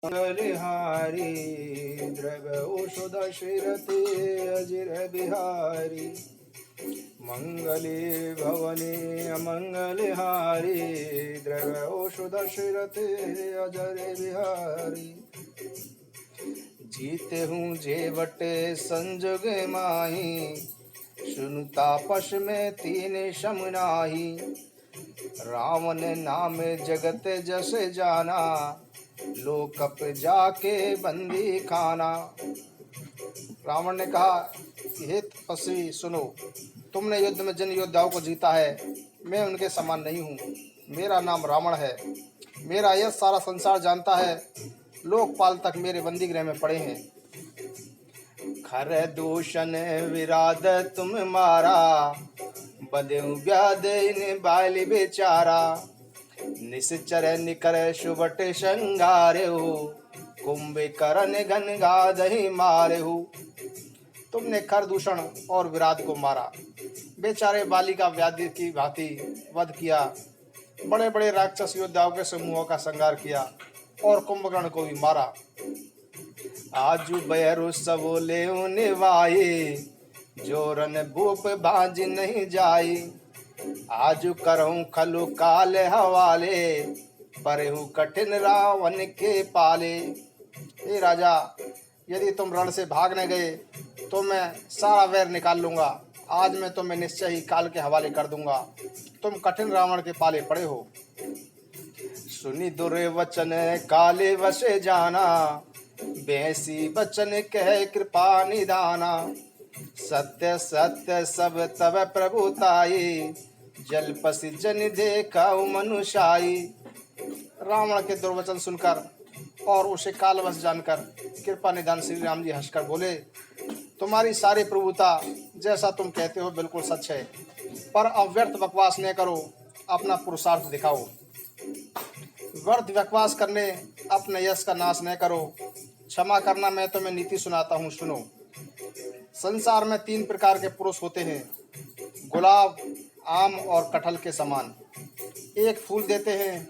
मंगलहारी द्रव्य औषध शिरते अजिर बिहारी मंगले भवने अमंगलहारी द्रव्य औषध शिरते अजर बिहारी जीते हूँ जेवट संजोग माही सुनु तापस में तीन समनाही रावण नाम जगत जस जाना लोकप जाके बंदी खाना। रावण ने कहा कि हे तपस्वी सुनो, तुमने युद्ध में जिन योद्धाओं को जीता है मैं उनके समान नहीं हूँ। मेरा नाम रावण है, मेरा यह सारा संसार जानता है, लोकपाल तक मेरे बंदी गृह में पड़े हैं। खर दूषण विराध तुम मारा बदेऊ व्याध इन बाल बेचारा निश्चर निकर शुभट संगारे हो कुंभकर्ण घन गादहि मारे हो। तुमने खर दूषण और विराध को मारा, बेचारे बाली का व्याधि की भांति वध किया, बड़े बड़े राक्षस योद्धाओं के समूहों का संहार किया और कुंभकर्ण को भी मारा। आजू बैरु सब ले निवाये जोरन भूप बाज नहीं जाई आजू करहूं खलु काल हवाले परहु कठिन रावण के पाले। हे राजा, यदि तुम रण से भागने गए तो मैं सारा वैर निकाल लूंगा। आज मैं तुम्हें निश्चय ही काल के हवाले कर दूंगा। तुम कठिन रावण के पाले पड़े हो। सुनी दुर्वचन काले वसे जाना बेसी बचन कह कृपा निदाना सत्य सत्य सब तब प्रभुताई जलपसी जन देखा मनुष्याई। रावण के दुर्वचन सुनकर और उसे कालवश जानकर कृपा निदान श्री राम जी हंसकर बोले, तुम्हारी सारी प्रभुता जैसा तुम कहते हो बिल्कुल सच है, पर अब व्यर्थ बकवास न करो, अपना पुरुषार्थ दिखाओ। व्यर्थ बकवास करने अपने यश का नाश न करो। क्षमा करना, मैं तुम्हें नीति सुनाता हूँ, सुनो। संसार में 3 प्रकार के पुरुष होते हैं, गुलाब, आम और कटहल के समान। एक फूल देते हैं,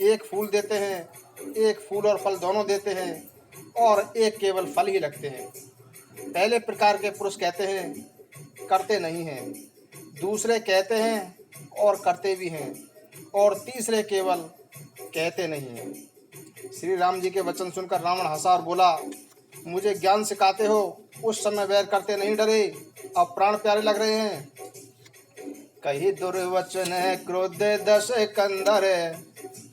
एक फूल देते हैं, एक फूल और फल दोनों देते हैं, और एक केवल फल ही लगते हैं। पहले प्रकार के पुरुष कहते हैं, करते नहीं हैं। दूसरे कहते हैं और करते भी हैं, और तीसरे केवल कहते नहीं हैं। श्री राम जी के वचन सुनकर रावण हंसा और बोला, मुझे ज्ञान सिखाते हो, उस समय वैर करते नहीं डरे, अब प्राण प्यारे लग रहे हैं। कही दुर्वचन क्रोध दश कंदर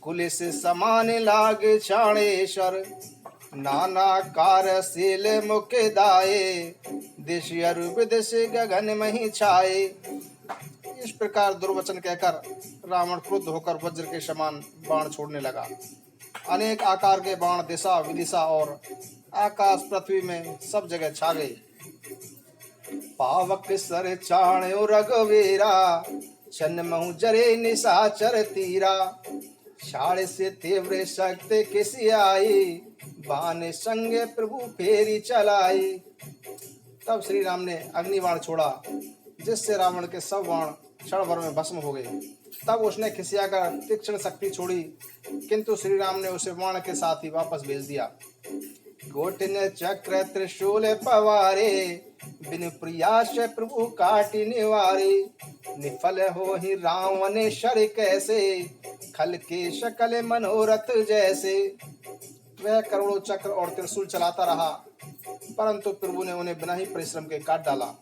कुलिस समान लाग क्षाणेश्वर नाना कारशील मुख दाये दिश विदिश गगन मही छाए। इस प्रकार दुर्वचन कहकर रावण क्रुद्ध होकर वज्र के समान बाण छोड़ने लगा। अनेक आकार के बाण दिशा विदिशा और आकाश पृथ्वी में सब जगह छा गए। पावक सर चाण्यो रघुवीरा छन महु जरे निशाचर तीरा छाड़ से तीव्र शक्ति किसी आई बाण संगे प्रभु फेरी चलाई। तब श्री राम ने अग्निबाण छोड़ा, जिससे रावण के सब बाण क्षण भर में भस्म हो गए। तब उसने खिसिया कर तीक्ष्ण शक्ति छोड़ी, किंतु श्री राम ने उसे बाण के साथ ही वापस भेज दिया। कोटिन चक्र त्रिशूल पवारे बिन प्रयास प्रभु काटि निवारे निफल हो ही रावण शर कैसे खल के शकल मनोरथ जैसे। वह करोड़ों चक्र और त्रिशूल चलाता रहा, परंतु प्रभु ने उन्हें बिना ही परिश्रम के काट डाला।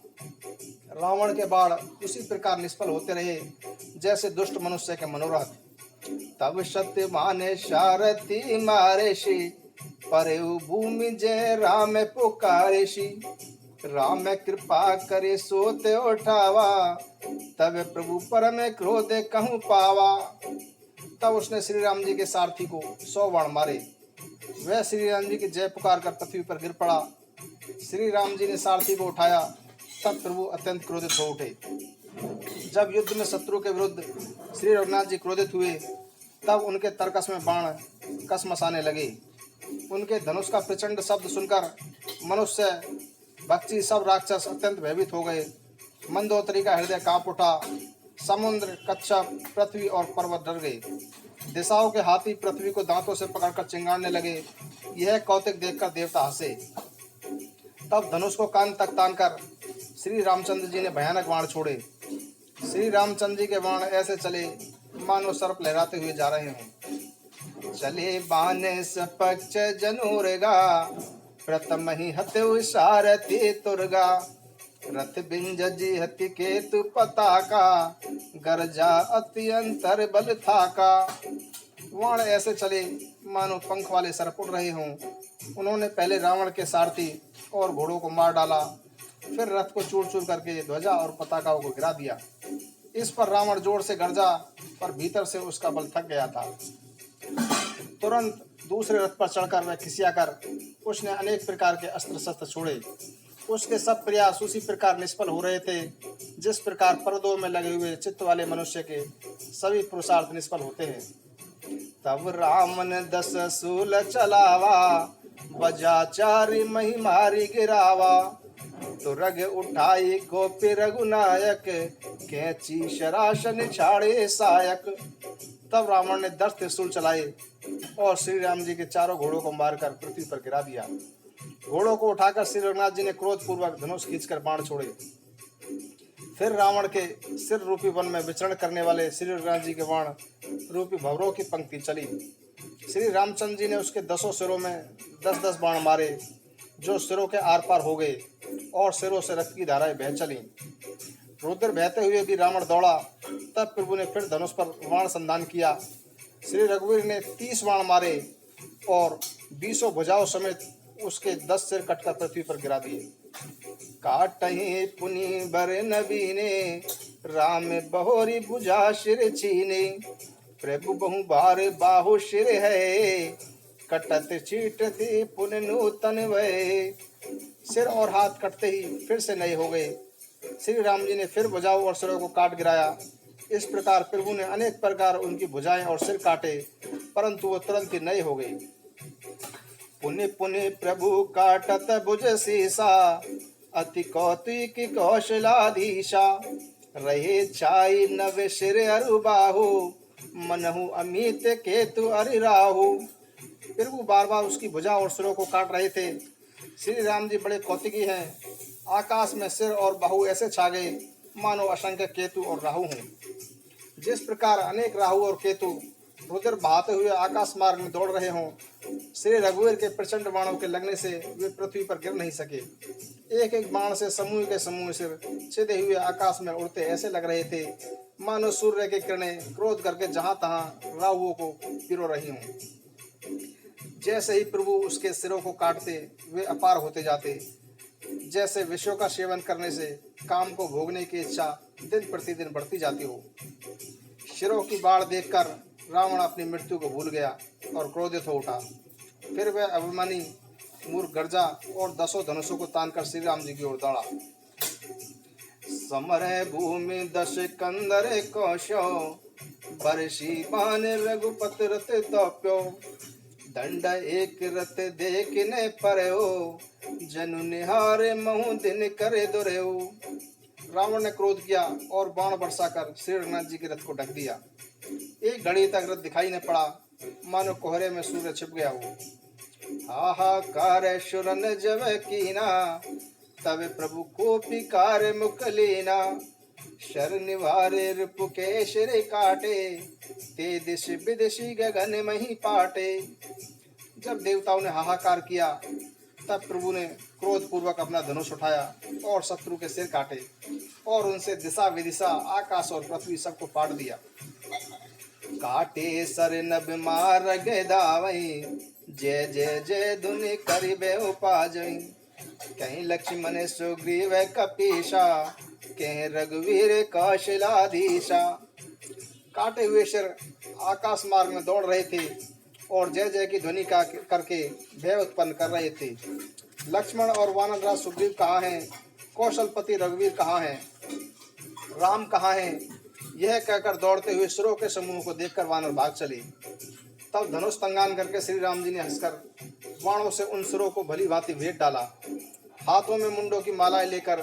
रावण के बाण उसी प्रकार निष्फल होते रहे जैसे दुष्ट मनुष्य के मनोरथ। तब सत्य माने सारथी मारे शी परयु भूमि जय राम पुकारे शी राम कृपा करे सोते उठावा तब प्रभु परम क्रोध कहूँ पावा। तब उसने श्री राम जी के सारथी को 100 बाण मारे। वह श्री राम जी की जय पुकार कर पृथ्वी पर गिर पड़ा। श्री राम जी ने सारथी को उठाया, तब प्रभु अत्यंत क्रोधित हो उठे। जब युद्ध में शत्रु के विरुद्ध श्री रघुनाथ जी क्रोधित हुए, तब उनके तरकस में बाण कसमसाने लगे। उनके धनुष का प्रचंड शब्द सुनकर मनुष्य बच्ची सब राक्षस अत्यंत भयभीत हो गए। मंदोदरी का हृदय कांप उठा। समुद्र, कच्छप, पृथ्वी और पर्वत डर गए। दिशाओं के हाथी पृथ्वी को दांतों से पकड़कर चिंगाड़ने लगे। यह कौतुक देखकर देवता हंसे। तब धनुष को कान तक तानकर श्री रामचंद्र जी ने भयानक बाण छोड़े। श्री रामचंद्र जी के बाण ऐसे चले मानो सर्प लहराते हुए जा रहे हों। चले बाण सपक्ष जनोरगा, प्रथम ही हत्यु सारथी तुरगा। रथ बिंजजी हति केतु पताका, गरजा अत्यंतर बल थाका। बाण ऐसे चले मानो पंख वाले सर्प उड़ रहे हों। उन्होंने पहले रावण के सारथी और घोड़ों को मार डाला, फिर रथ को चूर चूर करके ध्वजा और पताकाओं को गिरा दिया। इस पर रावण जोर से गरजा, पर भीतर से उसका बल थक गया था। तुरंत दूसरे रथ पर चढ़कर वह खिसियाकर उसने अनेक प्रकार के अस्त्र शस्त्र छोड़े। उसके सब प्रयास उसी प्रकार निष्फल हो रहे थे जिस प्रकार पर्दों में लगे हुए चित्त वाले मनुष्य के सभी पुरुषार्थ निष्फल होते हैं। तब रामन 10 सूल चलावा, बजा चारि मही मारी गिरावा। तो रग उठाई गोपी रघुनायक, कैची शरासन छाड़े सायक। तब रावण ने 10 त्रिशूल चलाए और श्री राम जी के चारों घोड़ों को मारकर पृथ्वी पर गिरा दिया। घोड़ों को उठाकर श्री रघुनाथ जी ने क्रोध पूर्वक धनुष खींचकर बाण छोड़े। फिर रावण के सिर रूपी वन में विचरण करने वाले श्री रघुनाथ जी के बाण रूपी भवरों की पंक्ति चली। श्री रामचंद्र जी ने उसके 10 सिरों में 10-10 बाण मारे, जो सिरों के आर पार हो गए और सिरों से रक्त की धाराएं बह चली। रुद्र बहते हुए भी रावण दौड़ा। तब प्रभु ने फिर धनुष पर बाण संधान किया। श्री रघुवीर ने 30 बाण मारे और 20 भुजाओं समेत उसके 10 सिर कटकर पृथ्वी पर गिरा दिए। काटहि पुनि बर नबीने, राम बहोरी भुजा सिर छीने। प्रभु बहु बार बाहु सिर है, कटत चीटति पुन नूतन भय। सिर और हाथ कटते ही फिर से नए हो गए। श्री राम जी ने फिर भुजाओं और सिरों को काट गिराया। इस प्रकार प्रभु ने अनेक प्रकार उनकी भुजाएं और सिर काटे, परंतु वो तुरंत ही नए हो गए। पुनि पुनि प्रभु काटत भुज सीसा, अति कौतिक कौशलाधीशा। रहे छाई नव सिर अरु बाहु, मनहु अमित केतु अरि राहु। प्रभु बार बार उसकी भुजा और सिरों को काट रहे थे। श्री राम जी बड़े कौतिकी हैं। आकाश में सिर और बाहु ऐसे छा गए मानो असंख्य केतु और राहु हों। जिस प्रकार अनेक राहु और केतु रुद्र बहाते हुए आकाश मार्ग में दौड़ रहे हों, श्री रघुवीर के प्रचंड बाणों के लगने से वे पृथ्वी पर गिर नहीं सके। एक एक बाण से समूह के समूह सिर छिदे हुए आकाश में उड़ते ऐसे लग रहे थे मानो सूर्य की किरणें क्रोध करके जहां तहां राहुओं को पिरो रही हों। जैसे ही प्रभु उसके सिरों को काटते वे अपार होते जाते। जैसे विषयों का सेवन करने से काम को भोगने की इच्छा दिन प्रतिदिन बढ़ती जाती हो। सिरों की बाढ़ देखकर रावण अपनी मृत्यु को भूल गया और क्रोधित हो उठा। फिर वह अभिमानी मूर्ख गर्जा और 10 धनुषों को तानकर श्री राम जी की ओर दौड़ा। समर भूमि 10 कंदर कौशो, बरसी बान रघुपत रथ तप्यो। दंड एक रथ देखने परयो, जनु निहारे महु दिन करे दुर्यो। रावण ने क्रोध किया और बाण बरसाकर श्री रघुनाथ जी के रथ को ढक दिया। एक घड़ी तक रथ दिखाई न पड़ा, मानो कोहरे में सूर्य छिप गया हो। हाहाकार शुरन जब कीना, तब प्रभु को पिकार मुख लीना। शर निवारे रिपु के सिर काटे, ते दिश विदिशी गगन मही पाटे। जब देवताओं ने हाहाकार किया तब प्रभु ने क्रोध पूर्वक अपना धनुष उठाया और शत्रु के सिर काटे और उनसे दिशा विदिशा आकाश और पृथ्वी सबको फाड़ दिया। काटे सर नभ मार गदावई, जय जय जय धुनि करिबे उपाजई। कहीं लक्ष्मण सुग्रीव कपीशा, कहीं रघुवीर कौशलाधीशा। काटे हुए सिर आकाश मार्ग में दौड़ रहे थे और जय जय की ध्वनि का करके भय उत्पन्न कर रहे थे। लक्ष्मण और वानरराज सुग्रीव कहाँ हैं? कौशलपति रघुवीर कहाँ हैं? राम कहाँ हैं? यह कहकर दौड़ते हुए सिरों के समूह को देखकर वानर भाग चले। तब धनुष तंगान करके श्री राम जी ने हंसकर बाणों से उन सिरों को भली भांति भेद डाला। हाथों में मुंडों की मालाएं लेकर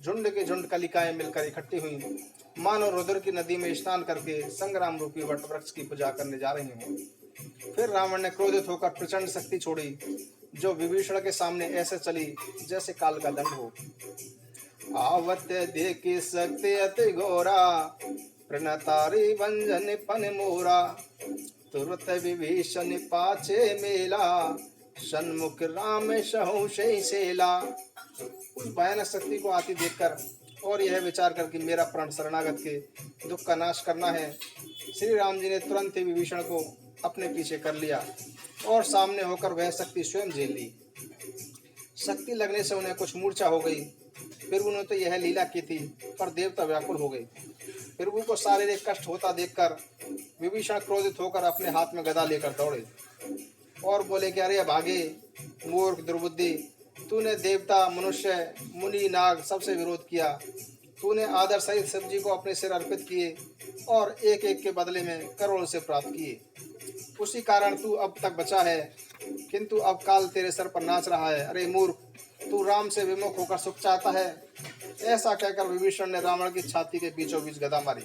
झुंड के झुंड कलिकाएं मिलकर इकट्ठी हुई, मानो रुद्र की नदी में स्नान करके संग्राम रूपी वट वृक्ष की पूजा करने जा रही हूँ। फिर रावण ने क्रोधित होकर प्रचंड शक्ति छोड़ी, जो विभीषण के सामने ऐसे चली जैसे काल का दंड हो। आवत देखी शक्ति अति घोरा, प्रणतारी भंजन पन मोरा। तुरत विभीषण पाछे मेला, सन्मुख राम सहु सेला। उस भयानक शक्ति को आती देखकर और यह विचार कर कि मेरा प्राण शरणागत के दुख का नाश करना है, श्री राम जी ने तुरंत ही विभीषण को अपने पीछे कर लिया और सामने होकर वह शक्ति स्वयं झेल ली। शक्ति लगने से उन्हें कुछ मूर्छा हो गई। फिर उन्होंने तो यह लीला की थी, पर देवता व्याकुल हो गए। प्रभु को शारीरिक कष्ट होता देखकर विभीषण क्रोधित होकर अपने हाथ में गदा लेकर दौड़े और बोले कि अरे भागे मूर्ख दुर्बुद्धि, तूने देवता मनुष्य मुनि नाग सबसे विरोध किया। तूने आदर सहित शिव जी को अपने सिर अर्पित किए और एक एक के बदले में करोड़ से प्राप्त किए। उसी कारण तू अब तक बचा है, किंतु अब काल तेरे सर पर नाच रहा है। अरे मूर्ख, तू राम से विमुख होकर सुख चाहता है। ऐसा कहकर विभीषण ने रावण की छाती के बीचों बीच गदा मारी।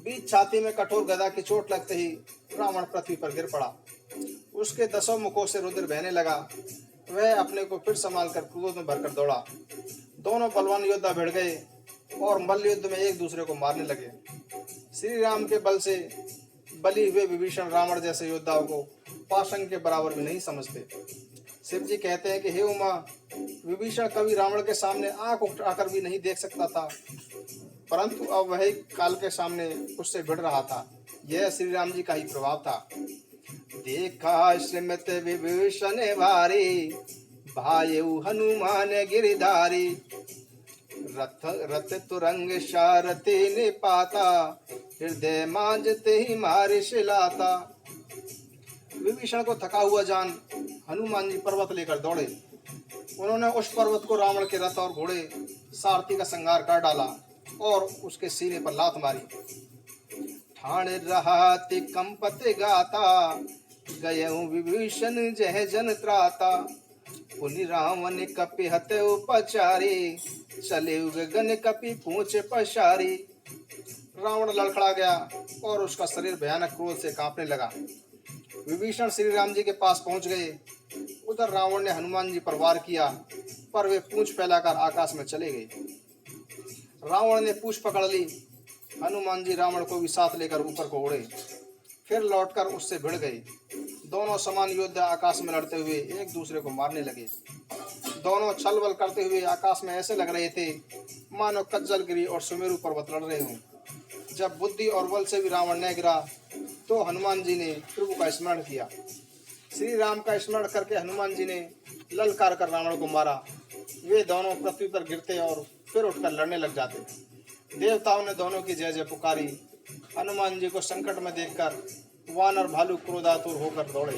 बीच छाती में कठोर गदा की चोट लगते ही रावण पृथ्वी पर गिर पड़ा। उसके 10 मुखों से रुधिर बहने लगा। वह अपने को फिर संभाल कर क्रोध में भरकर दौड़ा। दोनों बलवान योद्धा भिड़ गए और मल्ल युद्ध में एक दूसरे को मारने लगे। श्री राम के बल से बली हुए विभीषण रावण जैसे योद्धाओं को पाषाण के बराबर भी नहीं समझते। शिव जी कहते हैं कि हे उमा, विभीषण कभी रावण के सामने आंख उठाकर भी नहीं देख सकता था, परंतु अब वही काल के सामने उससे भिड़ रहा था। यह श्री राम जी का ही प्रभाव था। देखा श्रीमत विभीषण भारी, भायु हनुमान गिरधारी। रथ तुरंग सारथी निपाता, हृदय मांजते ही मारे शिलाता। विभीषण को थका हुआ जान हनुमान जी पर्वत लेकर दौड़े। उन्होंने उस पर्वत को रावण के रथ और घोड़े सारथी का संहार कर डाला और उसके सीने पर लात मारी। ठाण रहते कंपत गाता, गयऊ विभीषण जह जन त्राता। पुनि रावण कपि हत उपचारी, चले गगन कपि पूछ पसारी। रावण लड़खड़ा गया और उसका शरीर भयानक क्रोध से कांपने लगा। विभीषण श्री राम जी के पास पहुंच गए। उधर रावण ने हनुमान जी पर वार किया, पर वे पूंछ फैलाकर आकाश में चले गए। रावण ने पूंछ पकड़ ली। हनुमान जी रावण को भी साथ लेकर ऊपर को उड़े, फिर लौटकर उससे भिड़ गए। दोनों समान योद्धा आकाश में लड़ते हुए एक दूसरे को मारने लगे। दोनों छल बल करते हुए आकाश में ऐसे लग रहे थे मानो कज्जलगिरी और सुमेरु पर्वत लड़ रहे हों। जब बुद्धि और बल से भी रावण न गिरा तो हनुमान जी ने प्रभु का स्मरण किया। श्री राम का स्मरण करके हनुमान जी ने ललकार कर रावण को मारा। वे दोनों पृथ्वी पर गिरते और फिर उठकर लड़ने लग जाते। देवताओं ने दोनों की जय जय पुकारी। हनुमान जी को संकट में देखकर वानर भालू क्रोधातुर होकर दौड़े,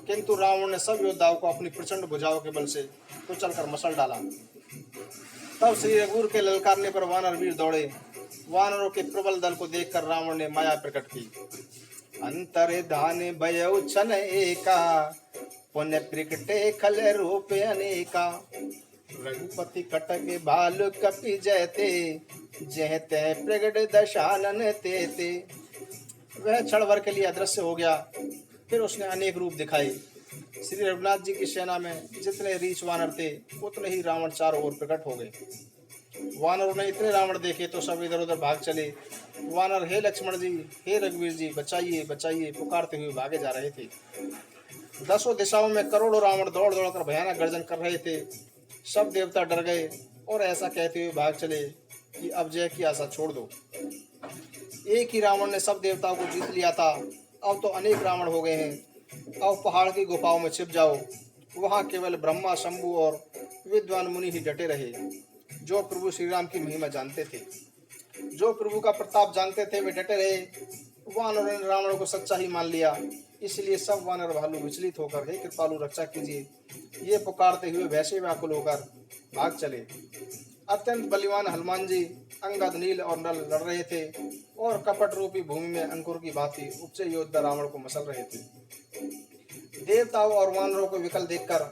किंतु रावण ने सब योद्धाओं को अपनी प्रचंड भुजाओं के बल से कुचलकर मसल डाला। तब श्री रघुवीर के ललकारने पर वानर वीर दौड़े। वानरों के प्रबल दल को देखकर रावण ने माया प्रकट की। अंतर धान भयउ छन एका, पुण्य प्रकटे खल रूप अनेका। रघुपति कटक भालु कपि जयते, जहते प्रगट दशानन तेते। वह क्षण भर के लिए अदृश्य हो गया, फिर उसने अनेक रूप दिखाए। श्री रघुनाथ जी की सेना में जितने रीछ वानर थे उतने ही रावण चारों ओर प्रकट हो गए। वानरों ने इतने रावण देखे तो सब इधर उधर भाग चले। वानर हे लक्ष्मण जी, हे रघुवीर जी, बचाइए बचाइए पुकारते हुए भागे जा रहे थे। 10 दिशाओं में करोड़ों रावण दौड़ दौड़ कर भयानक गर्जन कर रहे थे। सब देवता डर गए और ऐसा कहते हुए भाग चले कि अब जय की आशा छोड़ दो। एक ही रावण ने सब देवताओं को जीत लिया था, अब तो अनेक रावण हो गए हैं। अब पहाड़ की गुफाओं में छिप जाओ, वहां केवल ब्रह्मा शंभु और विद्वान मुनि ही डटे रहे, जो प्रभु श्री राम की महिमा जानते थे, जो प्रभु का प्रताप जानते थे, वे डटे रहे। वानरों ने रावण को सच्चा ही मान लिया, इसलिए सब वानर भालू विचलित होकर हे कृपालु रक्षा कीजिए ये पुकारते हुए वैसे व्याकुल होकर भाग चले। अत्यंत बलिवान हनुमान जी अंगद, नील और नल लड़ रहे थे और कपट रूपी भूमि में अंकुर की भांति उपचे योद्धा रावण को मसल रहे थे। देवताओं और वानरों को विकल देखकर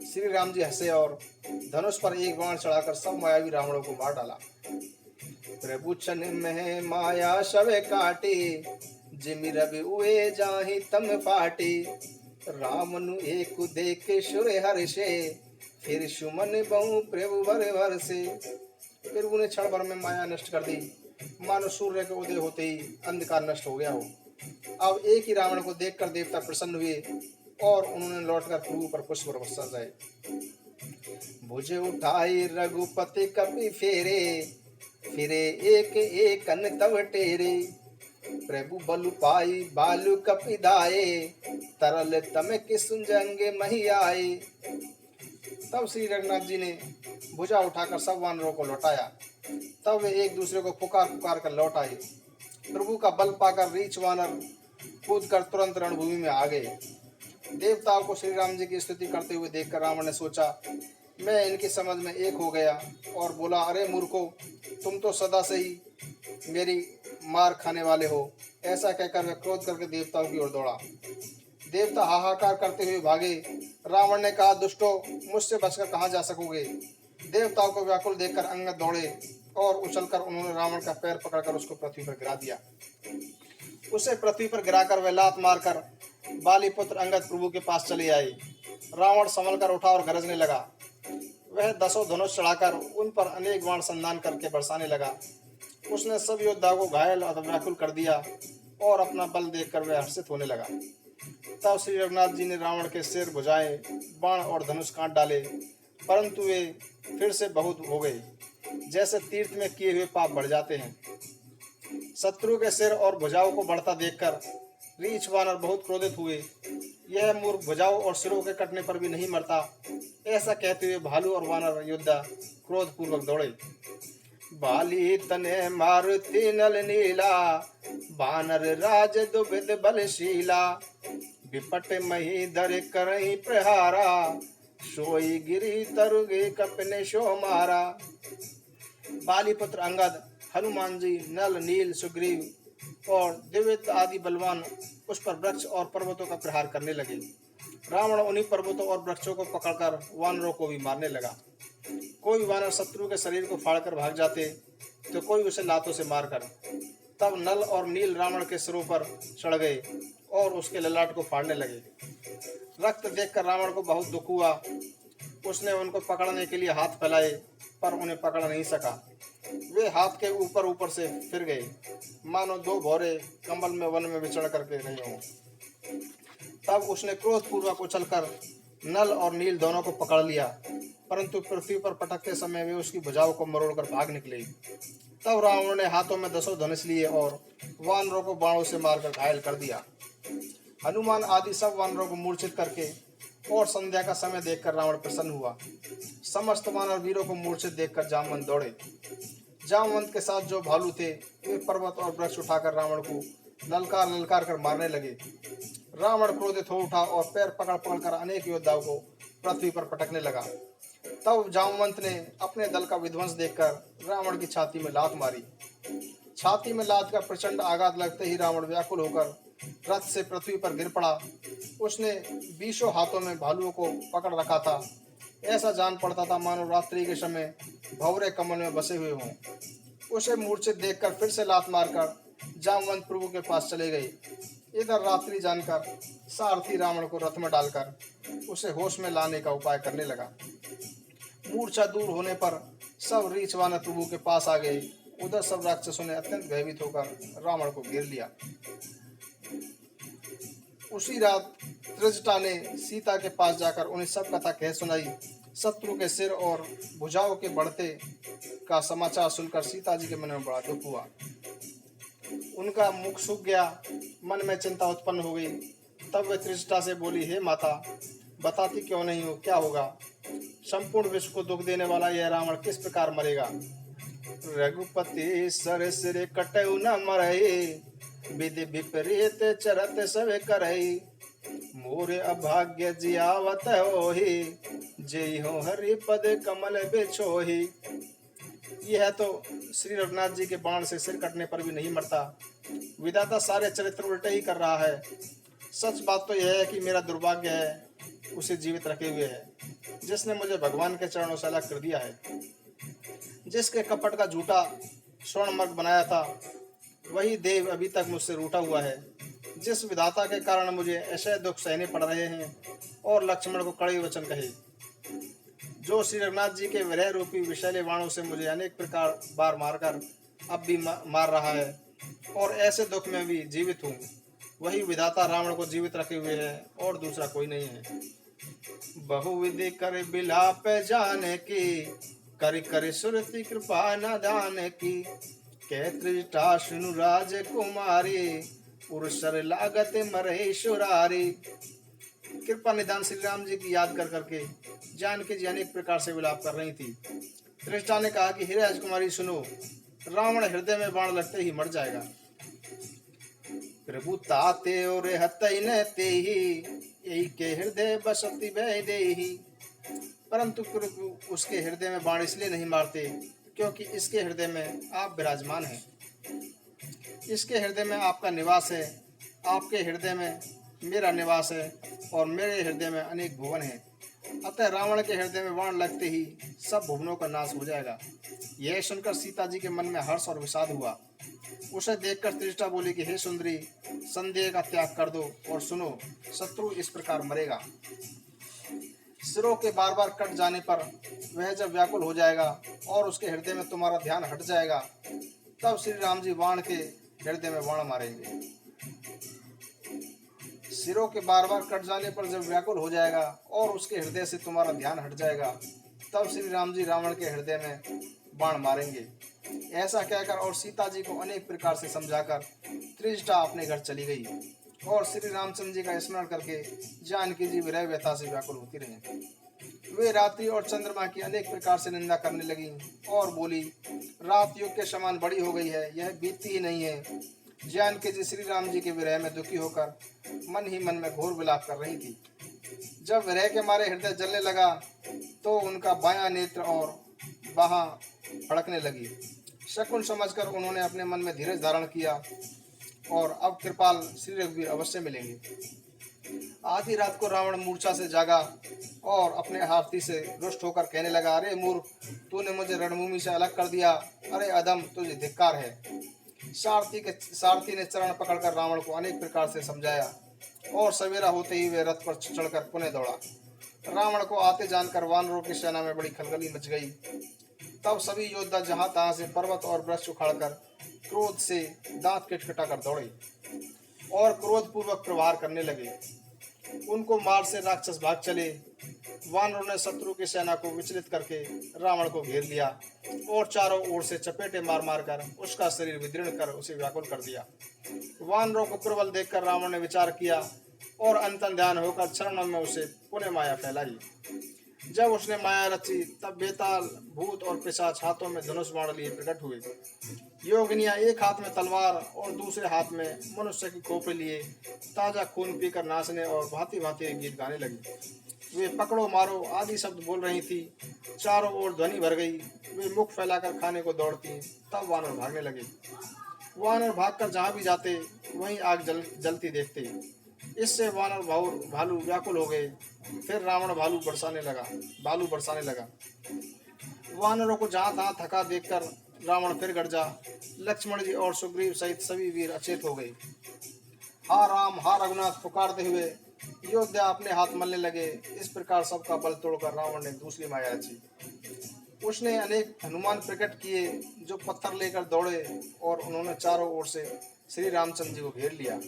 श्री राम जी हंसे और धनुष पर एक बाण चढ़ाकर सब मायावी रावणों को मार डाला। प्रभु छन में माया शवे काटी, जिमि रवि उए जाहि तम फाटी। रामनु एक देख सुर हर्षे, फिर सुमन बहु प्रभु भर भर से। फिर उन्हें क्षण भर में माया नष्ट कर दी, मानो सूर्य के उदय होते ही अंधकार नष्ट हो गया हो। अब एक ही रावण को देखकर देवता प्रसन्न हुए और उन्होंने लौटकर प्रभु पर पुष्प बरसाए। भुज उठाई रघुपति कपि फेरे, फिरे एक एक अन तव टेरे। प्रभु बलु पाई बालु कपि दाए, तरल तम किसुंजंगे मही आए। तब श्री रघुनाथ जी ने भुजा उठाकर सब वानरों को लौटाया। तब वे एक दूसरे को पुकार पुकार कर लौट आए। प्रभु का बल पाकर रीछ वानर कूद कर तुरंत रणभूमि में आ गए। देवताओं को श्री राम जी की स्तुति करते हुए देखकर रावण ने सोचा, मैं इनकी समझ में एक हो गया, और बोला, अरे मूर्खो, तुम तो सदा से ही मेरी मार खाने वाले हो। ऐसा कहकर वह क्रोध करके देवताओं की ओर दौड़ा। देवता हाहाकार करते हुए भागे। रावण ने कहा, दुष्टो, मुझसे बचकर कहाँ जा सकोगे। देवताओं को व्याकुल देखकर अंगद दौड़े और उछलकर उन्होंने रावण का पैर पकड़कर उसको पृथ्वी पर गिरा दिया। उसे पृथ्वी पर गिराकर वह लात मारकर बाली पुत्र अंगद प्रभु के पास चले आए। रावण संभल कर उठा और गरजने लगा। वह 10 धनुष चढ़ाकर उन पर अनेक बाण संधान करके बरसाने लगा। उसने सब योद्धाओं को घायल और व्याकुल कर दिया और अपना बल देखकर वह हर्षित होने लगा। तब श्री रघुनाथ जी ने रावण के सिर, भुजाएं, बाण और धनुष काट डाले, परंतु वे फिर से बहुत हो गए, जैसे तीर्थ में किए हुए पाप बढ़ जाते हैं। शत्रु के सिर और भुजाओं को बढ़ता देखकर रीछ वानर बहुत क्रोधित हुए। यह मूर्ख भुजाओं और सिरों के कटने पर भी नहीं मरता, ऐसा कहते हुए भालू और वानर योद्धा क्रोध पूर्वक दौड़े। बाली तने मारुति नल नीला, बानर राज दुबिद बलशीला। विपट मही दर करही प्रहारा, सोई गिरी तरुगे कपने शो मारा। बाली पुत्र अंगद, हनुमान जी, नल, नील, सुग्रीव और दिव्य आदि बलवान उस पर वृक्ष और पर्वतों का प्रहार करने लगे। रावण उन्हीं पर्वतों और वृक्षों को पकड़कर वानरों को भी मारने लगा। कोई वानर शत्रु के शरीर को फाड़कर भाग जाते, तो कोई उसे लातों से मारकर। तब नल और नील रावण के सिरों पर चढ़ गए और उसके ललाट को फाड़ने लगे। रक्त देखकर रावण को बहुत दुख हुआ। उसने उनको पकड़ने के लिए हाथ फैलाए, पर उन्हें पकड़ नहीं सका। वे हाथ के ऊपर ऊपर से फिर गए, मानो 2 भौरे कंबल में वन में विचरण करके रहे हों। तब उसने क्रोध पूर्वक उछलकर नल और नील दोनों को पकड़ लिया, परंतु पृथ्वी पर पटकते समय वे उसकी भुजाओं को मरोड़कर भाग निकले। तब रावण ने हाथों में 10 धनुष लिए और वानरों को बाणों से मारकर घायल कर दिया। हनुमान आदि सब वानरों को मूर्छित करके और संध्या का समय देखकर रावण प्रसन्न हुआ। समस्त वानर वीरों को मूर्छित देखकर जामवंत दौड़े। जामवंत के साथ जो भालू थे, वे पर्वत और वृक्ष उठाकर रावण को ललकार ललकार कर मारने लगे। रावण क्रोधित हो उठा और पैर पकड़ पकड़कर अनेक योद्धाओं को पृथ्वी पर पटकने लगा। तब जामवंत ने अपने दल का विध्वंस देखकर रावण की छाती में लात मारी। छाती में लात का प्रचंड आघात लगते ही रावण व्याकुल होकर रथ से पृथ्वी पर गिर पड़ा। उसने 20 हाथों में भालुओं को पकड़ रखा था। ऐसा जान पड़ता था मानो रात्रि के समय भंवरे कमल में बसे हुए हों। उसे मूर्छित देखकर फिर से लात मारकर जामवंत प्रभु के पास चले गए। इधर रात्रि जानकर सारथी रावण को रथ में डालकर उसे होश में लाने का उपाय करने लगा। मूर्छा दूर होने पर सब रीछ वानर प्रभु के पास आ गए। उधर सब राक्षसों ने अत्यंत भयभीत होकर रावण को घेर लिया। उसी रात त्रिजटा ने सीता के पास जाकर उन्हें सब कथा कह सुनाई। शत्रु के सिर और भुजाओं के बढ़ते का समाचार सुनकर सीता जी के मन में बड़ा दुख हुआ। उनका मुख सूख गया, मन में चिंता उत्पन्न हो गई। तब वे त्रिजटा से बोली, हे माता, बताती क्यों नहीं हो, क्या होगा? संपूर्ण विश्व को दुख देने वाला यह रावण किस प्रकार मरेगा? रघुपति सर सिर कटऊ न मरई, विधि विपरीत चरत सवे करई। मोरे अभाग्य जियावत होहि, जय हो हरि पद कमल बिछोहि। यह तो श्री रघुनाथ जी के बाण से सिर कटने पर भी नहीं मरता। विधाता सारे चरित्र उल्टे ही कर रहा है। सच बात तो यह है कि मेरा दुर्भाग्य है उसे जीवित रखे हुए है, जिसने मुझे भगवान के चरणों से अलग कर दिया है। जिसके कपट का झूठा स्वर्णमर्ग बनाया था, वही देव अभी तक मुझसे रूठा हुआ है। जिस विधाता के कारण मुझे ऐसे दुख सहने पड़ रहे हैं। और लक्ष्मण को कड़े वचन कहे, जो श्री रघुनाथ जी के विरह रूपी विषैले बाणों से मुझे अनेक प्रकार बार मारकर अब भी मार रहा है, और ऐसे दुख में भी जीवित हूँ, वही विधाता रावण को जीवित रखे हुए है, और दूसरा कोई नहीं है। बहुविधि कर बिलाप जाने की, कर कर सुरति कृपा न दान की, कह त्रिजटा सुनु राज कुमारी, पुरुषर लागत मरेश्वरारी। कृपा निदान श्री राम जी की याद कर करके जानकी जी अनेक प्रकार से विलाप कर रही थी। त्रिष्टा ने कहा कि हे राजकुमारी सुनो, रावण हृदय में बाण लगते ही मर जाएगा। प्रभु ताते और हतई न तेहि, यही के हृदय बसती भय देहि। परंतु प्रभु उसके हृदय में बाण इसलिए नहीं मारते क्योंकि इसके हृदय में आप विराजमान हैं। इसके हृदय में आपका निवास है, आपके हृदय में मेरा निवास है, और मेरे हृदय में अनेक भुवन हैं। अतः रावण के हृदय में बाण लगते ही सब भुवनों का नाश हो जाएगा। यह सुनकर सीता जी के मन में हर्ष और विषाद हुआ। उसे देखकर त्रिष्टा बोली कि हे सुंदरी, संदेह का त्याग कर दो और सुनो, शत्रु इस प्रकार मरेगा। सिरों के बार बार कट जाने पर वह जब व्याकुल हो जाएगा और उसके हृदय में तुम्हारा ध्यान हट जाएगा, तब श्री राम जी बाण के हृदय में बाण मारेंगे। सिरों के बार बार कट जाने पर जब व्याकुल हो जाएगा और उसके हृदय से तुम्हारा ध्यान हट जाएगा, तब श्री राम जी रावण के हृदय में बाण मारेंगे। ऐसा कहकर और सीता जी को अनेक प्रकार से समझाकर त्रिजटा अपने घर चली गई, और श्री रामचंद्र जी का स्मरण करके जानकी जी विरह व्यथा से व्याकुल होती रही। वे रात्रि और चंद्रमा की अनेक प्रकार से निंदा करने लगी और बोली, रात युग के समान बड़ी हो गई है, यह बीतती ही नहीं है। जानकी जी श्री राम जी के विरह में दुखी होकर मन ही मन में घोर विलाप कर रही थी। जब विरह के मारे हृदय जलने लगा तो उनका बायां नेत्र और बाहां फड़कने लगी। शकुन समझकर उन्होंने अपने मन में धीरज धारण किया, और अब कृपाल श्री रघुवीर अवश्य मिलेंगे। आधी रात को रावण मूर्छा से जागा और अपने हाथी से रुष्ट होकर कहने लगा, अरे मूर्ख, तूने मुझे रणभूमि से अलग कर दिया। अरे अधम, तुझे धिक्कार है। सारथी ने चरण पकड़कर रावण को अनेक प्रकार से समझाया, और सवेरा होते ही वे रथ पर चढ़कर पुनः दौड़ा। रावण को आते जानकर वानरों की सेना में बड़ी खलबली मच गई। तब सभी योद्धा जहां तहां से पर्वत और वृक्ष उखाड़कर क्रोध से दांत खटखटाकर दौड़े और क्रोधपूर्वक प्रहार करने लगे। उनको मार से राक्षस भाग चले। वानरों ने शत्रु की सेना को विचलित करके रावण को घेर लिया और चारों ओर से चपेटे मार मार कर उसका शरीर विदीर्ण कर उसे व्याकुल कर दिया। वानरों को प्रबल देखकर रावण ने विचार किया और अंतन ध्यान होकर क्षणों में उसे पुनः माया फैलाई। जब उसने माया रची, तब बेताल, भूत और पिशाच हाथों में धनुष बाण लिए प्रकट हुए। योगिनियां एक हाथ में तलवार और दूसरे हाथ में मनुष्य की खोपड़ी लिए ताजा खून पीकर नाचने और भांति भांति गीत गाने लगी। वे पकड़ो मारो आदि शब्द बोल रही थी। चारों ओर ध्वनि भर गई। वे मुख फैलाकर खाने को दौड़ती। तब वानर भागने लगे। वानर भागकर जहां भी जाते वहीं आग जलती देखते। इससे वानर भालू व्याकुल हो गए। फिर रावण भालू बरसाने लगा। वानरों को जहां तहां थका देखकर रावण फिर गरजा। लक्ष्मण जी और सुग्रीव सहित सभी वीर अचेत हो गए। हा राम, हा रघुनाथ पुकारते हुए योद्धा अपने हाथ मलने लगे। इस प्रकार सबका बल तोड़कर रावण ने दूसरी माया रची। उसने अनेक हनुमान प्रकट किए जो पत्थर लेकर दौड़े, और उन्होंने चारों ओर से श्री रामचंद्र जी को घेर लिया।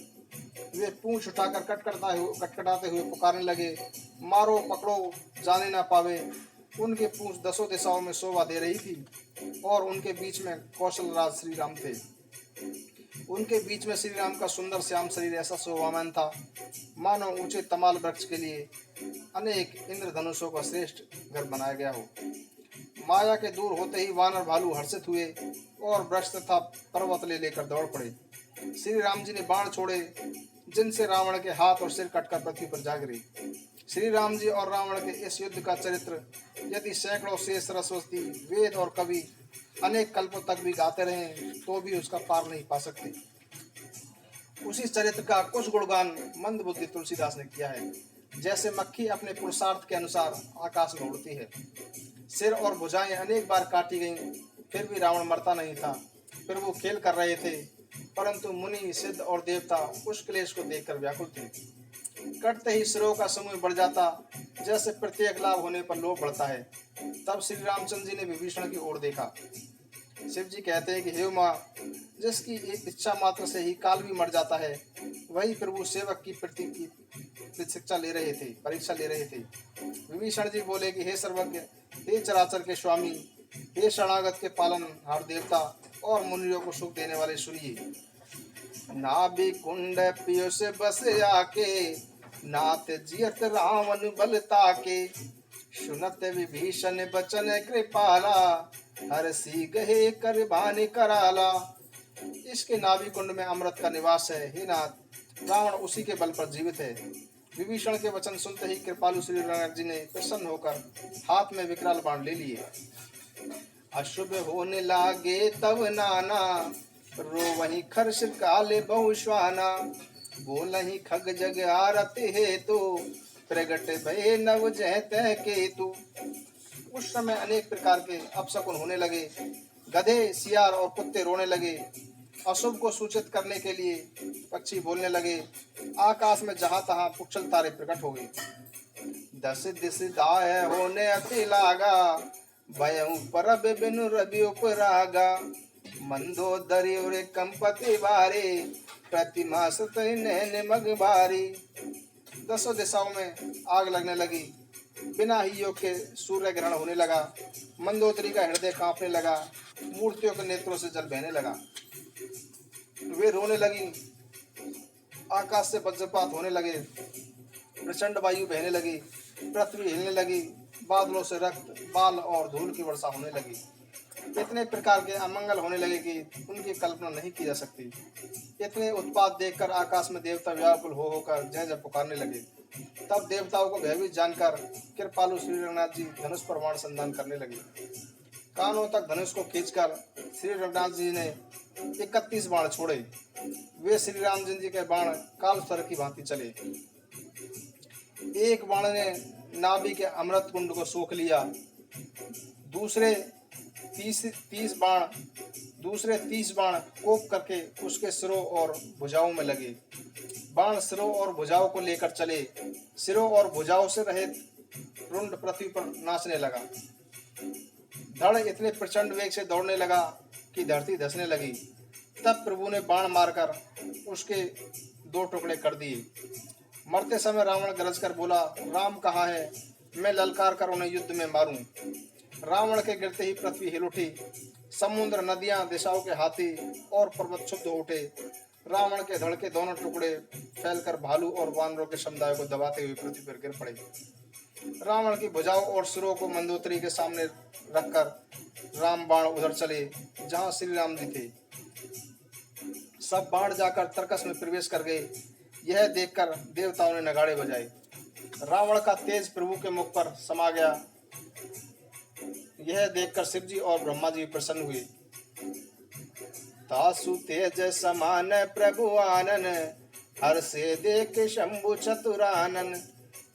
वे पूंछ उठाकर कटकटाते हुए पुकारने लगे, मारो पकड़ो जाने ना पावे। उनके पूंछ दसों दिशाओं में शोभा दे रही थी, और उनके बीच में कौशल राज श्री राम थे। उनके बीच में श्री राम का सुंदर श्याम शरीर ऐसा शोभामान था मानो ऊंचे तमाल वृक्ष के लिए अनेक इंद्रधनुषों का श्रेष्ठ घर बनाया गया हो। माया के दूर होते ही वानर भालू हर्षित हुए और वृक्ष तथा पर्वत लेकर दौड़ पड़े। श्री राम जी ने बाण छोड़े, जिनसे रावण के हाथ और सिर कटकर पृथ्वी पर जा गिरे। श्री राम जी और रावण के इस युद्ध का चरित्र यदि सैकड़ों शेष सरस्वती, वेद और कवि अनेक कल्पों तक भी गाते रहे तो भी उसका पार नहीं पा सकते। उसी चरित्र का कुछ गुणगान मंद बुद्धि तुलसीदास ने किया है। जैसे मक्खी अपने पुरुषार्थ के अनुसार आकाश में उड़ती है। सिर और भुजाएं अनेक बार काटी गईं, फिर भी रावण मरता नहीं था। फिर वो खेल कर रहे थे, परंतु मुनि सिद्ध और देवता उस क्लेश को देखकर व्याकुल थे। कटते ही सिरों का समूह बढ़ जाता, जैसे प्रत्येक लाभ होने पर लोभ बढ़ता है। तब श्री रामचंद्र जी ने विभीषण की ओर देखा। शिव जी कहते हैं कि हे माँ, जिसकी एक इच्छा मात्र से ही काल भी मर जाता है, वही प्रभु सेवक की परीक्षा ले रहे थे। विभीषण जी बोले कि हे सर्वज्ञ, हे चराचर के स्वामी, हे शरणागत के पालनहार देवता और मुनियों को सुख देने वाले सुनिए। नाभि कुंड पीयूष बस आके, नाथ जियत रावण बल ताके। सुनत विभीषण बचन कृपाला, हरसी गहे कर बान कराला। इसके नाभि कुंड में अमृत का निवास है। हे नाथ, रावण उसी के बल पर जीवित है। विभीषण के वचन सुनते ही कृपालु श्री रघुनाथ जी ने प्रसन्न होकर हाथ में विकराल बाण ले लिए। अशुभ होने लागे तब नाना, रो वही खर्ष काले बहुश्वाना। बोलहि खग जग आरती हेतु, प्रगट भय नव जहत केतु। उस समय अनेक प्रकार के अपशकुन होने लगे। गधे, सियार और कुत्ते रोने लगे। अशुभ को सूचित करने के लिए पक्षी बोलने लगे। आकाश में जहां तहां पुच्छल तारे प्रकट हो गए। दस दिस दाय होने अति लागा, भयउ परब बिनु रवि उपरागा। मंदोदरी और कंपति बारे, प्रतिमा सत नैन मग बारी। दसों दिशाओं में आग लगने लगी। बिना ही योग के सूर्य ग्रहण होने लगा। मंदोदरी का हृदय कांपने लगा। मूर्तियों के नेत्रों से जल बहने लगा। वे रोने लगी। आकाश से वज्रपात होने लगे। प्रचंड वायु बहने लगी। पृथ्वी हिलने लगी। बादलों से रक्त, बाल और धूल की वर्षा होने लगी। इतने प्रकार के अमंगल होने लगे कि उनकी कल्पना नहीं की जा सकती। इतने उत्पात देखकर आकाश में देवता व्याकुल होकर जय जय पुकारने लगे। तब देवताओं को भयभीत जानकर कृपालु श्री रघुनाथ जी धनुष पर बाण संधान करने लगे। कानों तक धनुष को खींचकर श्री रघुनाथ जी ने 31 बाण छोड़े। वे श्री रामचंद्र जी के बाण काल स्वर की भांति चले। एक बाण ने नाभि के अमृत कुंड को सोख लिया। दूसरे 30 बाण कोप करके उसके सिरों और भुजाओं में लगे। बाण सिरों और भुजाओं को लेकर चले। सिरों और भुजाओं से रहित रुंड पृथ्वी पर नाचने लगा। धड़ इतने प्रचंड वेग से दौड़ने लगा कि धरती धंसने लगी। तब प्रभु ने बाण मारकर उसके 2 टुकड़े कर दिए। मरते समय रावण गरज कर बोला, राम कहाँ है? मैं ललकार कर उन्हें युद्ध में मारूं। रावण के गिरते ही पृथ्वी हिल उठी। समुद्र, नदियां, दिशाओं के हाथी और पर्वत क्षुब्ध हो उठे। रावण के धड़ के दोनों टुकड़े फैलकर भालू और वानरों के समुदाय को दबाते हुए पृथ्वी पर गिर पड़े। रावण की भुजाओं और सिरों को मंदोदरी के सामने रखकर राम बाण उधर चले जहां श्री राम जी थे। सब बाण जाकर तर्कस में प्रवेश कर गए। यह देखकर देवताओं ने नगाड़े बजाए। रावण का तेज प्रभु के मुख पर समा गया। यह देखकर शिव जी और ब्रह्मा जी प्रसन्न हुए। तासु तेज समान प्रभु आनन, हर से देख शंभु चतुरानन।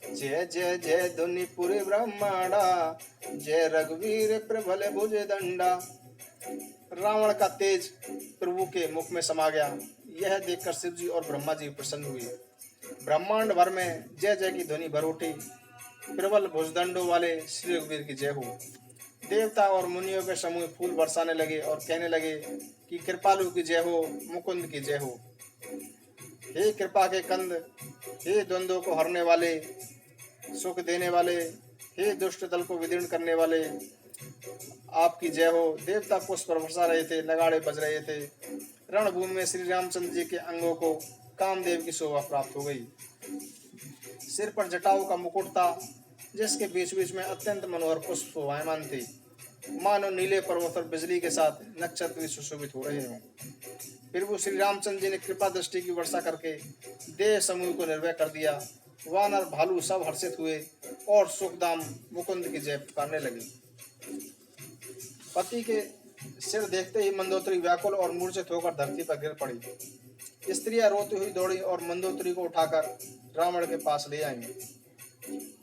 जय जय जय धुनिपुर ब्रह्मांडा, जय रघुवीर प्रबल भुज दंडा। रावण का तेज प्रभु के मुख में समा गया। यह देखकर शिव जी और ब्रह्मा जी प्रसन्न हुए। ब्रह्मांड भर में जय जय की ध्वनि भर उठी। प्रबल भुजदंडों वाले श्री रघुवीर की जय हो। देवता और मुनियों के समूह फूल बरसाने लगे और कहने लगे कि कृपालु की जय हो, मुकुंद की जय हो। हे कृपा के कंद, हे द्वंद्वों को हरने वाले, सुख देने वाले, हे दुष्ट दल को विदीर्ण करने वाले, आपकी जय हो। देवता पुष्प बरसा रहे थे, नगाड़े बज रहे थे। रणभूमि में श्री रामचंद्र जी के अंगों को कामदेव की शोभा प्राप्त हो गई। सिर पर जटाओं का मुकुट था, जिसके बीच बीच में अत्यंत मनोहर पुष्प शोभायमान थे, मानो नीले पर्वत पर बिजली के साथ नक्षत्र भी सुशोभित हो रहे हों। फिर वो श्री रामचंद्र जी ने कृपा दृष्टि की वर्षा करके देह समूह को निर्भय कर दिया। वानर, भालू सब हर्षित हुए और सुखदाम मुकुंद की जय पुकारने लगे। पति के सिर देखते ही मंदोदरी व्याकुल और मूर्छित होकर धरती पर गिर पड़ी। स्त्रियां रोती हुई दौड़ी और मंदोदरी को उठाकर रावण के पास ले आई।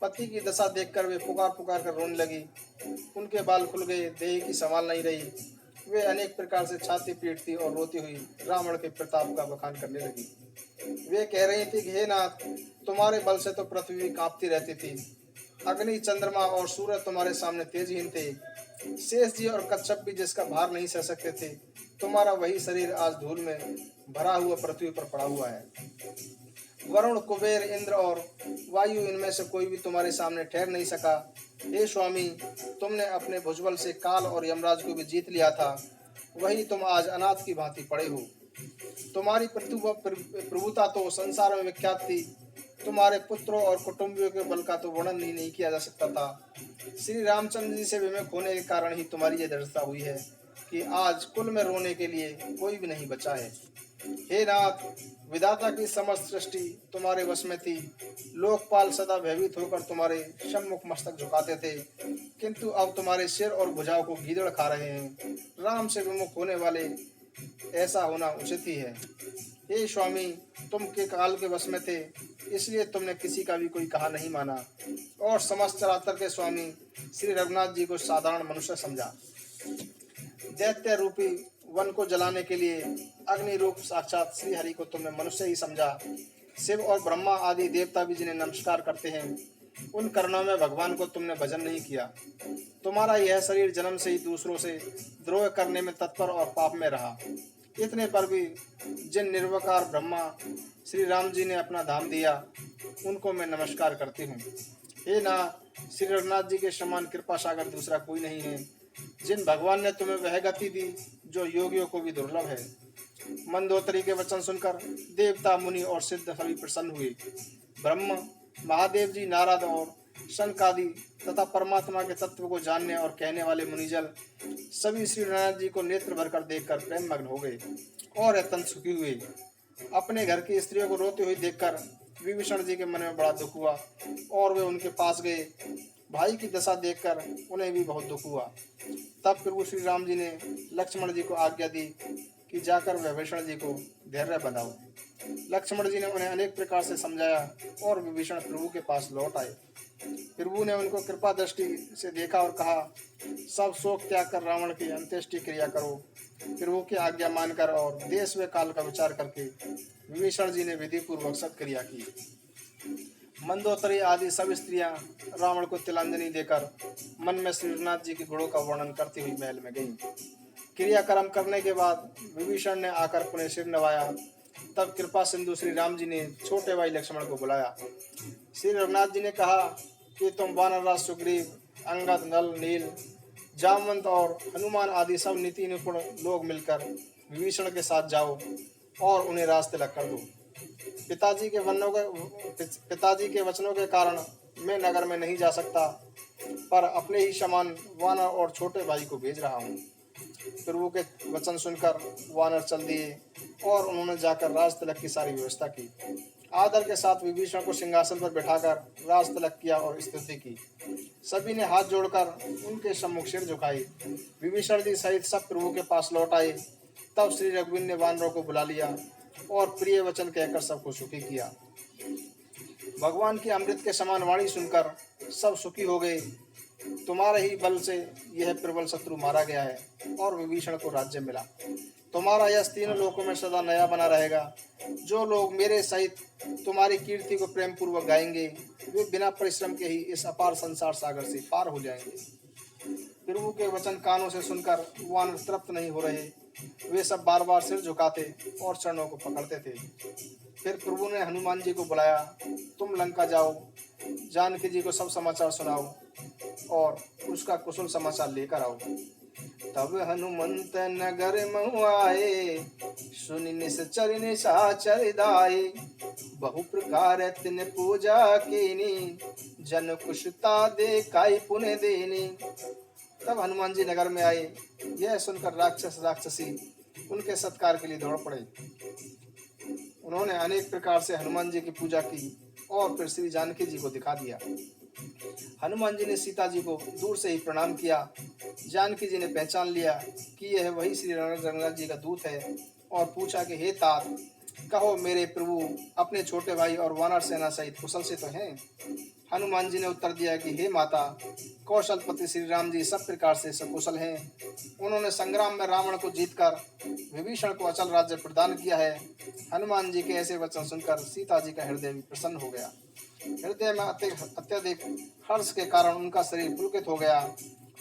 पति की दशा देखकर वे पुकार पुकार कर रोने लगी। उनके बाल खुल गए, देह की संभाल नहीं रही। वे अनेक प्रकार से छाती पीटती और रोती हुई रावण के प्रताप का बखान करने लगी। वे कह रही थी कि हे नाथ, तुम्हारे बल से तो पृथ्वी भी कांपती रहती थी। अग्नि, चंद्रमा और सूरज तुम्हारे सामने तेजहीन थे। शेष जी और कच्छप भी जिसका भार नहीं सह सकते थे। तुम्हारा वही शरीर आज धूल में भरा हुआ पृथ्वी पर पड़ा हुआ है। वरुण, कुबेर, इंद्र और वायु, इनमें से कोई भी तुम्हारे सामने ठहर नहीं सका। हे स्वामी, तुमने अपने भुजबल से काल और यमराज को भी जीत लिया था, वही तुम आज अनाथ की भांति पड़े हो। तुम्हारी प्रभुता तो संसार में विख्यात थी। तुम्हारे पुत्रों और कुटुंबियों के बल का तो वर्णन ही नहीं किया जा सकता था। श्री रामचंद्र जी से विमुख होने के कारण ही तुम्हारी यह दृढ़ता हुई है कि आज कुल में रोने के लिए कोई भी नहीं बचा है। हे नाथ, विधाता की समस्त सृष्टि तुम्हारे वश में थी। लोकपाल सदा भयभीत होकर तुम्हारे सम्मुख मस्तक झुकाते थे, किंतु अब तुम्हारे सिर और भुजाओं को गीदड़ खा रहे हैं। राम से विमुख होने वाले ऐसा होना उचित ही है। हे स्वामी, तुम के काल के वश में थे, इसलिए तुमने किसी का भी कोई कहा नहीं माना और समस्त चराचर के स्वामी श्री रघुनाथ जी को साधारण मनुष्य समझा। दैत्य रूपी वन को जलाने के लिए अग्नि रूप साक्षात श्री हरि को तुमने मनुष्य ही समझा। शिव और ब्रह्मा आदि देवता भी जिन्हें नमस्कार करते हैं, उन कर्णों में भगवान को तुमने भजन नहीं किया। तुम्हारा यह शरीर जन्म से ही दूसरों से द्रोह करने में तत्पर और पाप में रहा। इतने पर भी जिन निर्विकार ब्रह्मा श्री राम जी ने अपना धाम दिया, उनको मैं नमस्कार करती हूँ। हे ना, श्री रघुनाथ जी के समान कृपा सागर दूसरा कोई नहीं है। जिन भगवान ने तुम्हें वह गति दी जो योगियों को भी दुर्लभ है। मंदोदरी के वचन सुनकर देवता, मुनि और सिद्ध सभी प्रसन्न हुए। ब्रह्म, महादेव जी, नारद और शंकादि तथा परमात्मा के तत्व को जानने और कहने वाले मुनिजन सभी श्री रघुनाथ जी को नेत्र भरकर देखकर प्रेम मग्न हो गए और अत्यंत सुखी हुए। अपने घर की स्त्रियों को रोते हुए देखकर विभीषण जी के मन में बड़ा दुख हुआ और वे उनके पास गए। भाई की दशा देखकर उन्हें भी बहुत दुख हुआ। तब प्रभु श्री राम जी ने लक्ष्मण जी को आज्ञा दी कि जाकर विभीषण जी को धैर्य बंधाओ। लक्ष्मण जी ने उन्हें अनेक प्रकार से समझाया और विभीषण प्रभु के पास लौट आए। प्रभु ने उनको कृपा दृष्टि से देखा और कहा, सब शोक त्याग कर रावण की अंत्येष्टि क्रिया करो। प्रभु की आज्ञा मानकर और देश व काल का विचार करके विभीषण जी ने विधि पूर्वक सत्क्रिया की। मंदोदरी आदि सब स्त्रियां रावण को तिलांजलि देकर मन में श्री रघुनाथ जी के गुणों का वर्णन करती हुई महल में गईं। क्रियाक्रम करने के बाद विभीषण ने आकर पुनः सिर नवाया। तब कृपा सिंधु श्री राम जी ने छोटे भाई लक्ष्मण को बुलाया। श्री रघुनाथ जी ने कहा कि तुम वानरराज सुग्रीव, अंगद, नल, नील, जामवंत और हनुमान आदि सब नीति निपुण लोग मिलकर विभीषण के साथ जाओ और उन्हें राज तिलक कर दो। पिताजी के वचनों के कारण मैं नगर में नहीं जा सकता, पर अपने ही समान वानर और छोटे भाई को भेज रहा हूँ। प्रभु के वचन सुनकर वानर चल दिए और उन्होंने जाकर राज तिलक की सारी व्यवस्था की। आदर के साथ विभीषण को सिंहासन पर बैठाकर राज तिलक किया और स्तुति की। सभी ने हाथ जोड़कर उनके सम्मुख सिर झुकाई। विभीषण जी सहित सब प्रभु के पास लौट आए। तब श्री रघुवीर ने वानरों को बुला लिया और प्रिय वचन कहकर सबको सुखी किया। भगवान की अमृत के समान वाणी सुनकर सब सुखी हो गए। तुम्हारे ही बल से यह प्रबल शत्रु मारा गया है और विभीषण को राज्य मिला। तुम्हारा यश तीनों लोकों में सदा नया बना रहेगा। जो लोग मेरे सहित तुम्हारी कीर्ति को प्रेम पूर्वक गाएंगे, वे बिना परिश्रम के ही इस अपार संसार सागर से पार हो जाएंगे। प्रभु के वचन कानों से सुनकर वानर तृप्त नहीं हो रहे। वे सब बार बार सिर झुकाते और चरणों को पकड़ते थे। फिर प्रभु ने हनुमान जी को बुलाया। तुम लंका जाओ, जानकी जी को सब समाचार सुनाओ और उसका कुशल समाचार लेकर आओ। तब हनुमंत नगर महु आए, सुनि निश्चर निशाचर दाए। बहु प्रकार तिन पूजा कीनी, जन कुशता दे काई पुण्य देनी। तब हनुमान जी नगर में आए। यह सुनकर राक्षस राक्षसी उनके सत्कार के लिए दौड़ पड़े। उन्होंने अनेक प्रकार से हनुमान जी की पूजा की और फिर श्री जानकी जी को दिखा दिया। हनुमान जी ने सीता जी को दूर से ही प्रणाम किया। जानकी जी ने पहचान लिया कि यह वही श्री रघुनाथ जी का दूत है और पूछा कि हे तात, कहो मेरे प्रभु अपने छोटे भाई और वानर सेना सहित कुशल से तो हैं। हनुमान जी ने उत्तर दिया कि हे माता, कौशलपति श्री राम जी सब प्रकार से सकुशल हैं। उन्होंने संग्राम में रावण को जीतकर विभीषण को अचल राज्य प्रदान किया है। हनुमान जी के ऐसे वचन सुनकर सीता जी का हृदय भी प्रसन्न हो गया। हृदय में अत्यधिक हर्ष के कारण उनका शरीर पुलकित हो गया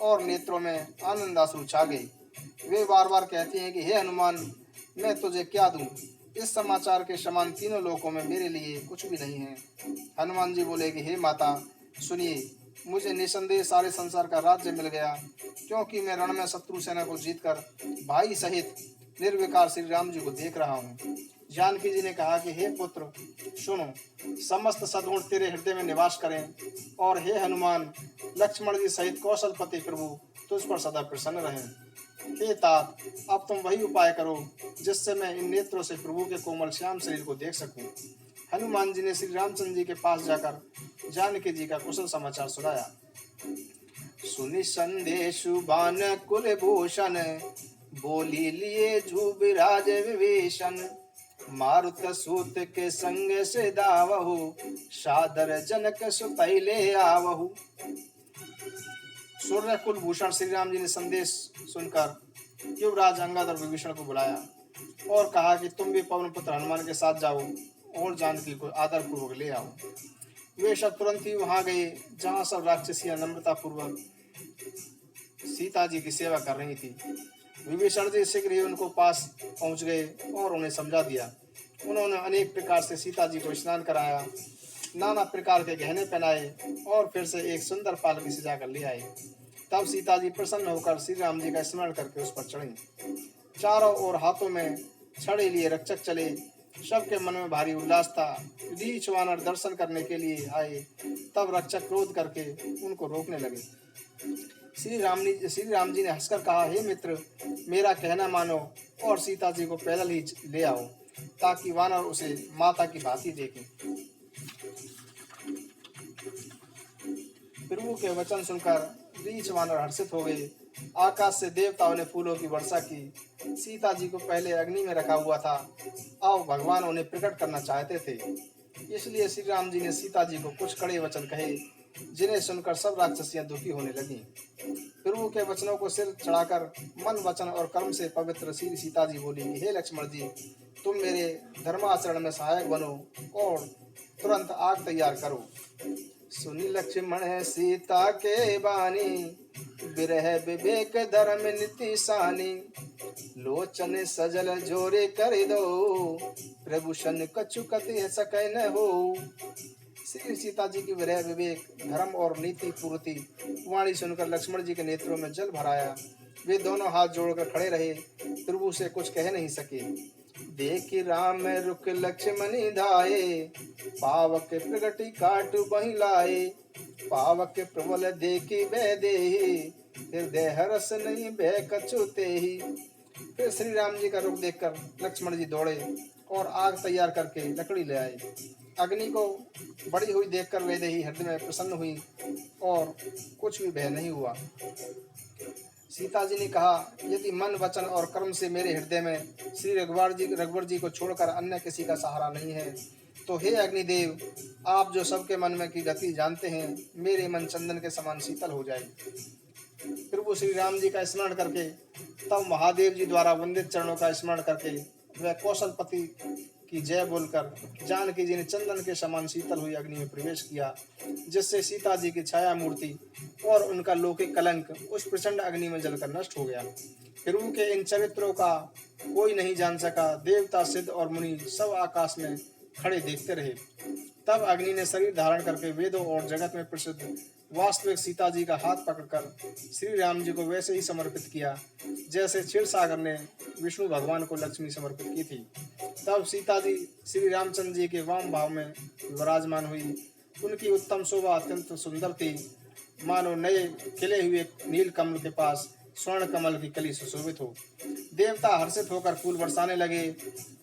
और नेत्रों में आनंदाश्रु छा गए। वे बार बार कहती हैं कि हे हनुमान, मैं तुझे क्या दूं? इस समाचार के समान तीनों लोकों में मेरे लिए कुछ भी नहीं है। हनुमान जी बोले कि हे माता, सुनिए, मुझे निसंदेह सारे संसार का राज्य मिल गया, क्योंकि मैं रण में शत्रु सेना को जीतकर भाई सहित निर्विकार श्री राम जी को देख रहा हूँ। जानकी जी ने कहा कि हे पुत्र, सुनो, समस्त सद्गुण तेरे हृदय में निवास करें, और हे हनुमान, लक्ष्मण जी सहित कौशलपति प्रभु तुझ पर सदा प्रसन्न रहें। हे तात, अब तुम वही उपाय करो जिससे मैं इन नेत्रों से प्रभु के कोमल श्याम शरीर को देख सकूं। हनुमान जी ने श्री रामचंद्र जी के पास जाकर जानकी जी का कुशल समाचार सुनाया। सुनि संदेशु बान कुल भूषण, बोली लिए जुबिराज विभीषण। मारुत सूत के संग से दावहु, सादर जनक सुतैले आवहु। सूर्य कुलभूषण श्री राम जी ने संदेश सुनकर युवराज अंगद और विभीषण को बुलाया और कहा कि तुम भी पवन पुत्र हनुमान के साथ जाओ और जानकी को आदर पूर्वक ले आओ। वे सब तुरंत ही वहां गए जहां सब राक्षसियां नम्रता पूर्वक सीता जी की सेवा कर रही थी। विभीषण जी शीघ्र ही उनको पास पहुंच गए और उन्हें समझा दिया। उन्होंने अनेक प्रकार से सीता जी को स्नान कराया, नाना प्रकार के गहने पहनाए और फिर से एक सुंदर पालकी सजा कर ले आए। तब सीता जी प्रसन्न होकर श्री राम जी का स्मरण करके उस पर चढ़ी। चारों ओर हाथों में छड़े लिए रक्षक चले। सबके मन में भारी उल्लास था। रीछ वानर दर्शन करने के लिए आए, तब रक्षक क्रोध करके उनको रोकने लगे। श्री राम जी ने हंसकर कहा, हे मित्र, मेरा कहना मानो और सीता जी को पैदल ही ले आओ, ताकि वानर उसे माता की भांति देखें। प्रभु के वचन सुनकर रीछ वानर हर्षित हो गए। आकाश से देवताओं ने फूलों की वर्षा की। सीता जी को पहले अग्नि में रखा हुआ था, अब भगवान उन्हें प्रकट करना चाहते थे, इसलिए श्री राम जी ने सीता जी को कुछ कड़े वचन कहे, जिन्हें सुनकर सब राक्षसियां दुखी होने लगी। प्रभु के वचनों को सिर चढ़ाकर मन, वचन और कर्म से पवित्र श्री सीता जी बोली, हे लक्ष्मण जी, तुम मेरे धर्माचरण में सहायक बनो और तुरंत आग तैयार करो। सुनि लक्ष्मण सीता के बानी, बिरह विवेक धर्म नीति सानी। लोचन सजल जोरे कर दो, प्रभु सन कछु कति सकै न हो। श्री सीता जी की विरह विवेक धर्म और नीति पूर्ति वाणी सुनकर लक्ष्मण जी के नेत्रों में जल भराया। वे दोनों हाथ जोड़कर खड़े रहे, प्रभु से कुछ कह नहीं सके। देख राम रुक लक्ष्मणी धाये, पावक प्रगति काट बही लाए। पावक प्रबल देखी बह देहि, हृदय हरस नहीं बह कछु तेहि। फिर श्री राम जी का रुख देखकर लक्ष्मण जी दौड़े और आग तैयार करके लकड़ी ले आए। अग्नि को बड़ी हुई देखकर वैदेही हृदय में प्रसन्न हुई और कुछ भी भय नहीं हुआ। सीता जी ने कहा, यदि मन, वचन और कर्म से मेरे हृदय में श्री रघुवर जी को छोड़कर अन्य किसी का सहारा नहीं है, तो हे अग्निदेव, आप जो सबके मन में की गति जानते हैं, मेरे मन चंदन के समान शीतल हो जाए। प्रभु श्री राम जी का स्मरण करके, तब महादेव जी द्वारा वंदित चरणों का स्मरण करके वह कौशलपति की जय बोलकर जानकी जी ने चंदन के समान शीतल हुई अग्नि में प्रवेश किया, जिससे सीता जी की छाया मूर्ति और उनका लौकिक कलंक उस प्रचंड अग्नि में जलकर नष्ट हो गया। प्रभु के इन चरित्रों का कोई नहीं जान सका। देवता, सिद्ध और मुनि सब आकाश में खड़े देखते रहे। तब अग्नि ने शरीर धारण करके वेदों और जगत में प्रसिद्ध वास्तविक सीता जी का हाथ पकड़कर श्री राम जी को वैसे ही समर्पित किया जैसे क्षीर सागर ने विष्णु भगवान को लक्ष्मी समर्पित की थी। तब सीता जी श्री रामचंद्र जी के वाम भाव में विराजमान हुई। उनकी उत्तम शोभा अत्यंत सुंदर थी, मानो नए खिले हुए नील कमल के पास स्वर्ण कमल की कली सुशोभित हो। देवता हर्षित होकर फूल बरसाने लगे,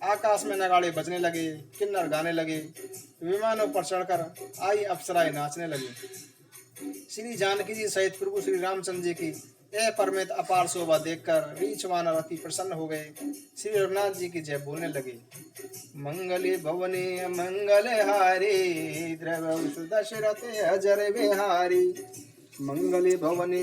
आकाश में नगाड़े बजने लगे, किन्नर गाने लगे, विमानों पर चढ़कर आई अप्सराएं नाचने लगी। श्री जानकी जी सहित प्रभु श्री रामचंद्र जी की यह परमित अपार शोभा देखकर रीछ वानर अति प्रसन्न हो गए। श्री रघुनाथ जी की जय बोलने लगे। मंगले भवने मंगल हारी द्रव दशरथ अजर बिहारी मंगले भवने